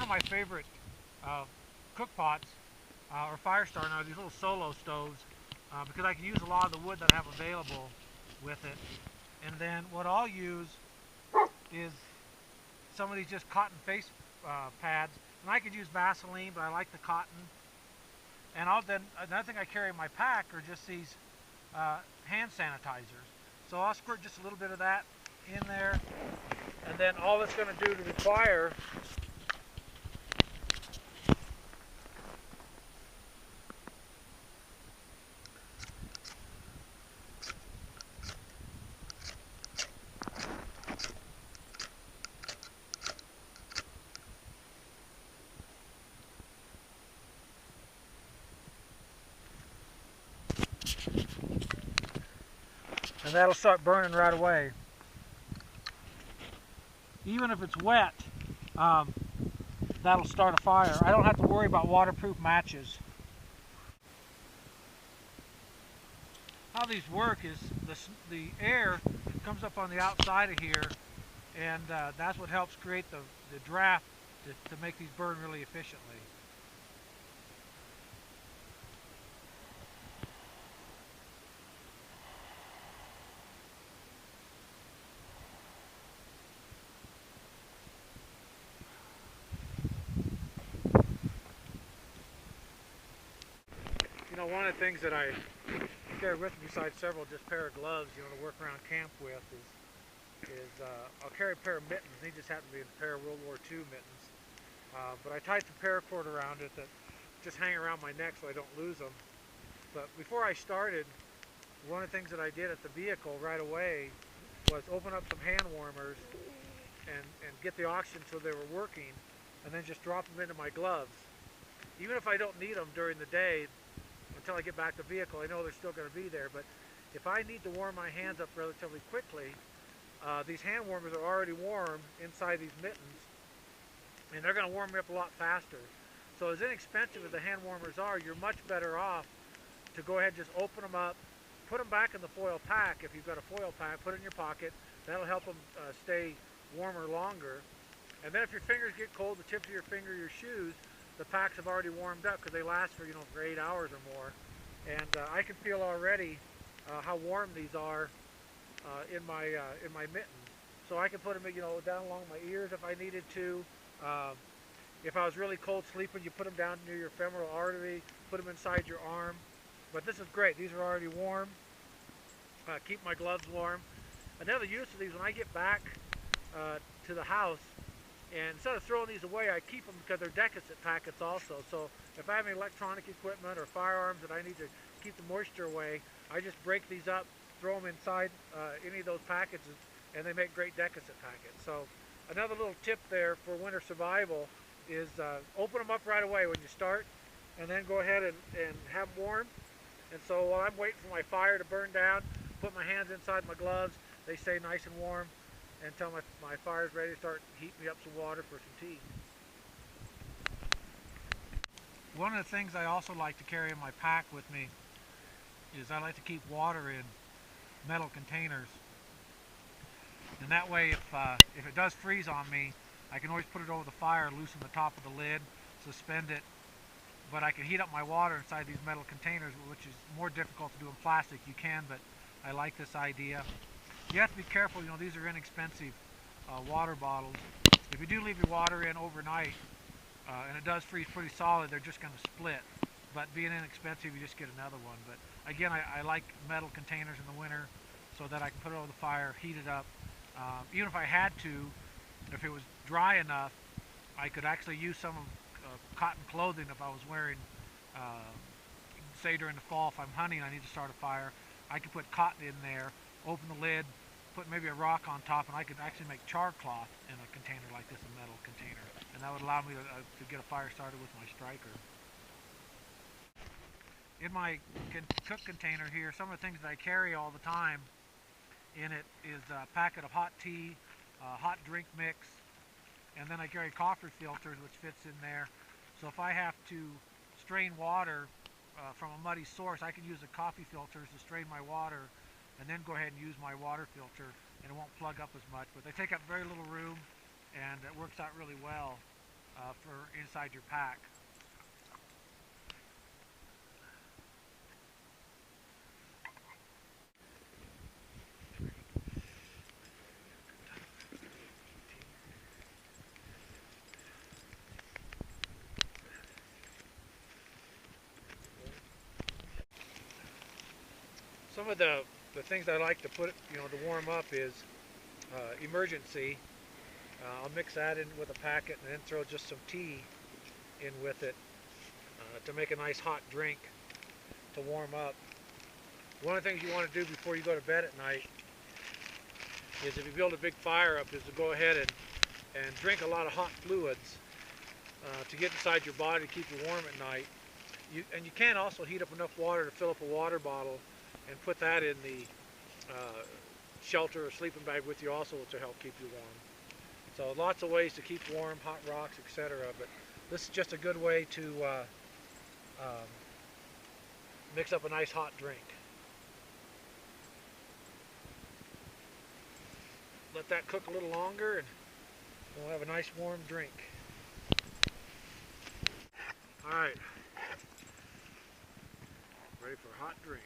of my favorite uh, cook pots or fire starter are these little solo stoves because I can use a lot of the wood that I have available with it. And then what I'll use is some of these just cotton face pads. And I could use Vaseline, but I like the cotton. And then another thing I carry in my pack are just these hand sanitizers. So I'll squirt just a little bit of that in there, and then all it's going to do to require and that'll start burning right away. Even if it's wet, um, that'll start a fire. I don't have to worry about waterproof matches. How these work is the air comes up on the outside of here, and that's what helps create the draft to make these burn really efficiently. You know, one of the things that I carry with me besides several just pair of gloves, you know, to work around camp with is I'll carry a pair of mittens. These just happen to be a pair of World War II mittens. But I tied some paracord around it that just hang around my neck so I don't lose them. But before I started, one of the things that I did at the vehicle right away was open up some hand warmers and get the oxygen so they were working, and then just drop them into my gloves. Even if I don't need them during the day, until I get back to the vehicle, I know they're still going to be there. But if I need to warm my hands up relatively quickly, these hand warmers are already warm inside these mittens, and they're going to warm me up a lot faster. So as inexpensive as the hand warmers are, you're much better off to go ahead and just open them up, put them back in the foil pack. If you've got a foil pack, put it in your pocket. That'll help them stay warmer longer. And then if your fingers get cold, the tips of your finger, your shoes, the packs have already warmed up because they last for, for 8 hours or more. And I can feel already how warm these are in my mittens. So I can put them, down along my ears if I needed to. If I was really cold sleeping, you put them down near your femoral artery, put them inside your arm. But this is great. These are already warm. Keep my gloves warm. Another use of these, when I get back to the house, and instead of throwing these away, I keep them because they're deficit packets also. So if I have any electronic equipment or firearms that I need to keep the moisture away, I just break these up, throw them inside any of those packages, and they make great deficit packets. So another little tip there for winter survival is open them up right away when you start, and then go ahead and have them warm. And so while I'm waiting for my fire to burn down, put my hands inside my gloves, they stay nice and warm until my fire's ready to start heating me up some water for some tea. One of the things I also like to carry in my pack with me is I like to keep water in metal containers. And that way if it does freeze on me, I can always put it over the fire, loosen the top of the lid, suspend it, but I can heat up my water inside these metal containers, which is more difficult to do in plastic. You can, but I like this idea. You have to be careful, these are inexpensive water bottles. If you do leave your water in overnight and it does freeze pretty solid, they're just going to split. But being inexpensive, you just get another one. But again, I like metal containers in the winter so that I can put it over the fire, heat it up. Even if I had to, if it was dry enough, I could actually use some of cotton clothing if I was wearing, say during the fall, if I'm hunting, I need to start a fire. I could put cotton in there, open the lid, put maybe a rock on top, and I could actually make char cloth in a container like this, a metal container. And that would allow me to get a fire started with my striker. In my cook container here, some of the things that I carry all the time in it is a packet of hot tea, hot drink mix, and then I carry coffee filters, which fits in there. So if I have to strain water from a muddy source, I can use the coffee filters to strain my water and then go ahead and use my water filter, and it won't plug up as much. But they take up very little room, and it works out really well for inside your pack. Some of the things I like to put, to warm up is Emergen-C. I'll mix that in with a packet and then throw just some tea in with it to make a nice hot drink to warm up. One of the things you want to do before you go to bed at night is, if you build a big fire up, is to go ahead and drink a lot of hot fluids to get inside your body to keep you warm at night. And you can also heat up enough water to fill up a water bottle and put that in the shelter or sleeping bag with you also to help keep you warm. So lots of ways to keep warm, hot rocks, etc. But this is just a good way to mix up a nice hot drink. Let that cook a little longer and we'll have a nice warm drink. Alright, ready for a hot drink.